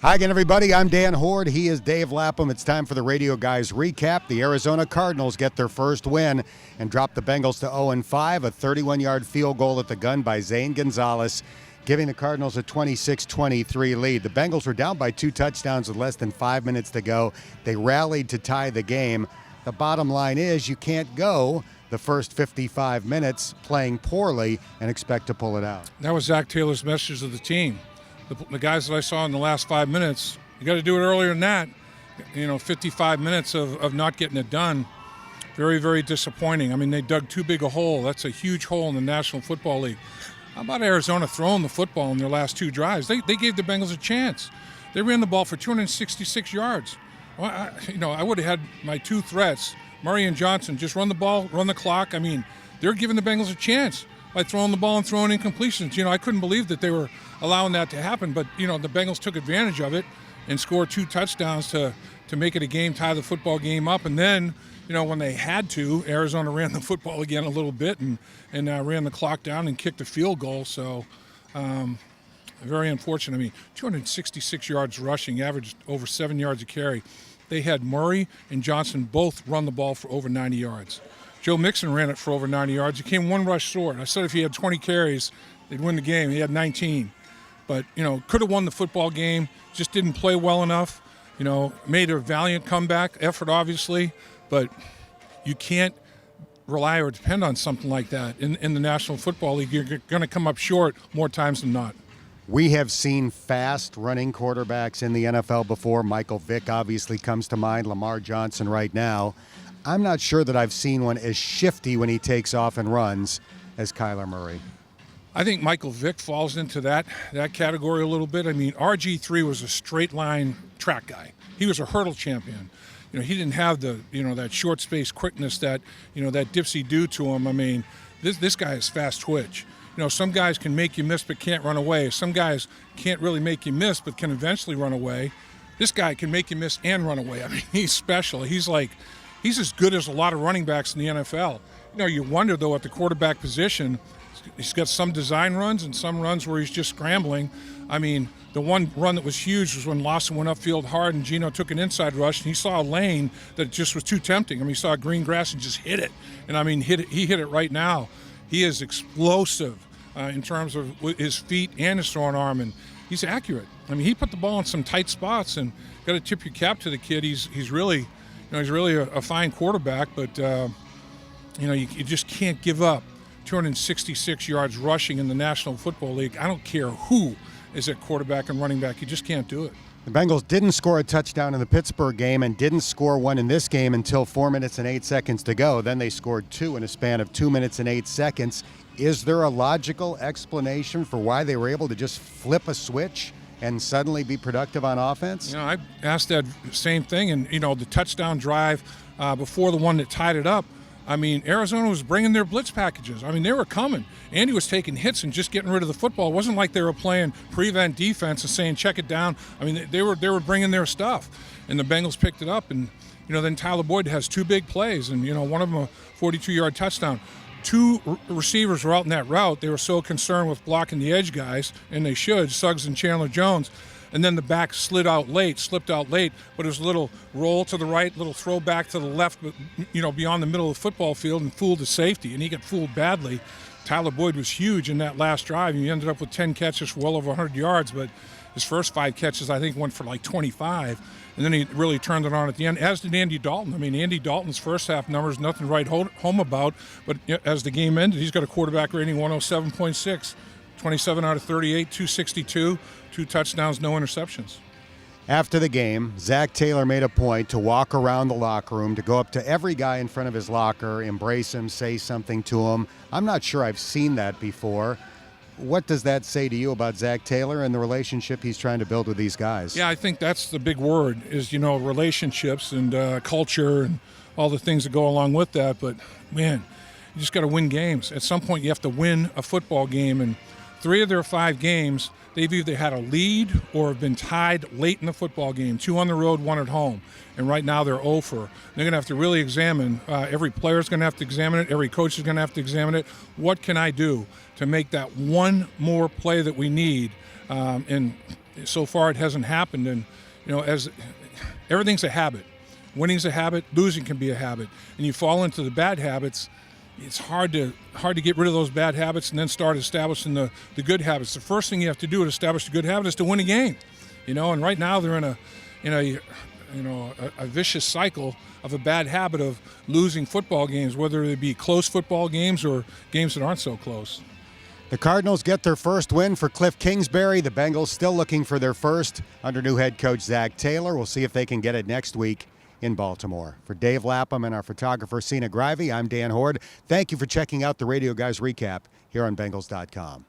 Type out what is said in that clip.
Hi again, everybody. I'm Dan Hoard. He is Dave Lapham. It's time for the Radio Guys recap. The Arizona Cardinals get their first win and drop the Bengals to 0-5. A 31-yard field goal at the gun by Zane Gonzalez, giving the Cardinals a 26-23 lead. The Bengals were down by 2 touchdowns with less than 5 minutes to go. They rallied to tie the game. The bottom line is you can't go the first 55 minutes playing poorly and expect to pull it out. That was Zach Taylor's message to the team. The guys that I saw in the last 5 minutes, you got to do it earlier than that. 55 minutes of not getting it done. Very, very disappointing. I mean, they dug too big a hole. That's a huge hole in the National Football League. How about Arizona throwing the football in their last 2 drives? They gave the Bengals a chance. They ran the ball for 266 yards. Well, I would have had my 2 threats, Murray and Johnson, just run the ball, run the clock. I mean, they're giving the Bengals a chance by throwing the ball and throwing incompletions. I couldn't believe that they were allowing that to happen, but the Bengals took advantage of it and scored 2 touchdowns to make it a game, tie the football game up. And then when they had to, Arizona ran the football again a little bit and ran the clock down and kicked a field goal. So very unfortunate. I mean, 266 yards rushing, averaged over 7 yards a carry. They had Murray and Johnson both run the ball for over 90 yards. Joe Mixon ran it for over 90 yards. He came 1 rush short. I said if he had 20 carries, they'd win the game. He had 19. But, could have won the football game, just didn't play well enough. Made a valiant comeback effort, obviously, but you can't rely or depend on something like that in the National Football League. You're going to come up short more times than not. We have seen fast running quarterbacks in the NFL before. Michael Vick obviously comes to mind, Lamar Johnson right now. I'm not sure that I've seen one as shifty when he takes off and runs as Kyler Murray. I think Michael Vick falls into that category a little bit. I mean, RG3 was a straight line track guy. He was a hurdle champion. He didn't have the that short space quickness that that Dipsy do to him. I mean, this guy is fast twitch. Some guys can make you miss but can't run away. Some guys can't really make you miss but can eventually run away. This guy can make you miss and run away. I mean, he's special. He's as good as a lot of running backs in the NFL. You wonder though at the quarterback position. He's got some design runs and some runs where he's just scrambling. I mean, the one run that was huge was when Lawson went upfield hard and Geno took an inside rush, and he saw a lane that just was too tempting. I mean, he saw green grass and just hit it. And, I mean, he hit it right now. He is explosive in terms of his feet and his throwing arm, and he's accurate. I mean, he put the ball in some tight spots, and got to tip your cap to the kid. He's really a fine quarterback, but, you just can't give up 266 yards rushing in the National Football League. I don't care who is at quarterback and running back. You just can't do it. The Bengals didn't score a touchdown in the Pittsburgh game and didn't score one in this game until 4 minutes and 8 seconds to go. Then they scored 2 in a span of 2 minutes and 8 seconds. Is there a logical explanation for why they were able to just flip a switch and suddenly be productive on offense? I asked that same thing, and the touchdown drive before the one that tied it up, I mean, Arizona was bringing their blitz packages. I mean, they were coming. Andy was taking hits and just getting rid of the football. It wasn't like they were playing prevent defense and saying, check it down. I mean, they were bringing their stuff. And the Bengals picked it up. And, then Tyler Boyd has 2 big plays. And, one of them a 42-yard touchdown. 2 receivers were out in that route. They were so concerned with blocking the edge guys, and they should, Suggs and Chandler Jones. And then the back slipped out late, but it was a little roll to the right, little throw back to the left, but, beyond the middle of the football field, and fooled the safety, and he got fooled badly. Tyler Boyd was huge in that last drive. He ended up with 10 catches for well over 100 yards, but his first 5 catches, I think, went for like 25, and then he really turned it on at the end, as did Andy Dalton. I mean, Andy Dalton's first half numbers, nothing to write home about, but as the game ended, he's got a quarterback rating 107.6. 27 out of 38, 262, 2 touchdowns, no interceptions. After the game, Zach Taylor made a point to walk around the locker room, to go up to every guy in front of his locker, embrace him, say something to him. I'm not sure I've seen that before. What does that say to you about Zach Taylor and the relationship he's trying to build with these guys? Yeah, I think that's the big word is, relationships and culture and all the things that go along with that. But, man, you just got to win games. At some point you have to win a football game, and 3 of their 5 games, they've either had a lead or have been tied late in the football game, 2 on the road, 1 at home. And right now they're 0 for. They're going to have to really examine. Every player's going to have to examine it. Every coach is going to have to examine it. What can I do to make that one more play that we need? And so far it hasn't happened. And as everything's a habit, winning's a habit, losing can be a habit, and you fall into the bad habits. It's hard to get rid of those bad habits and then start establishing the good habits. The first thing you have to do to establish the good habit is to win a game, And right now they're in a vicious cycle of a bad habit of losing football games, whether they be close football games or games that aren't so close. The Cardinals get their first win for Cliff Kingsbury. The Bengals still looking for their first under new head coach Zach Taylor. We'll see if they can get it next week in Baltimore. For Dave Lapham and our photographer Sina Grivey, I'm Dan Hoard. Thank you for checking out the Radio Guys Recap here on Bengals.com.